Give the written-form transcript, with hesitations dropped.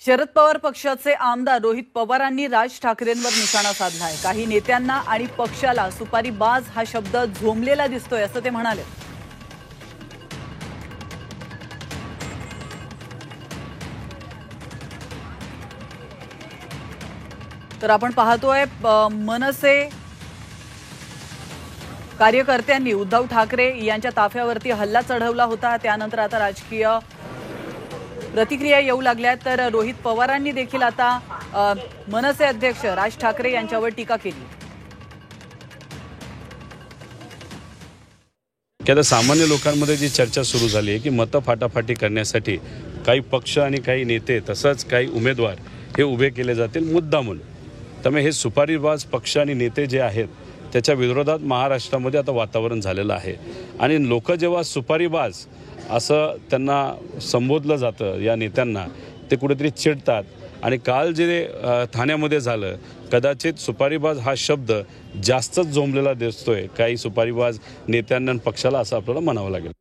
शरद पवार पक्षाचे आमदार रोहित पवारांनी राज ठाकरेंवर निशाणा साधलाय। काही नेत्यांना आणि पक्षाला सुपारीबाज हा शब्द झोंबलेला दिसतोय असं ते म्हणाले। तर आपण पाहतोय मनसे कार्यकर्त्यांनी उद्धव ठाकरे यांच्या ताफ्यावरती हल्ला चढवला होता। त्यानंतर आता राजकीय प्रतिक्रिया येऊ लागल्या। तर रोहित पवारांनी देखील आता मनसे अध्यक्ष राज ठाकरे यांच्यावर टीका केली। आता सामान्य लोकांमध्ये जी चर्चा सुरू झाली आहे की मतं फाटाफाटी करण्यासाठी काही पक्ष आणि काही नेते तसंच काही उमेदवार हे उभे केले जातील मुद्दामून। त्यामुळे हे सुपारीबाज पक्ष आणि नेते जे आहेत त्याच्या विरोधात महाराष्ट्रामध्ये आता वातावरण झालेलं आहे आणि लोक जेव्हा सुपारीबाज असं त्यांना संबोधलं जातं या नेत्यांना ते कुठेतरी चिडतात आणि काल जे ठाण्यामध्ये झालं कदाचित सुपारीबाज हा शब्द जास्तच झोंबलेला दिसतोय काही सुपारीबाज नेत्यांना आणि पक्षाला असं आपल्याला म्हणावं लागेल।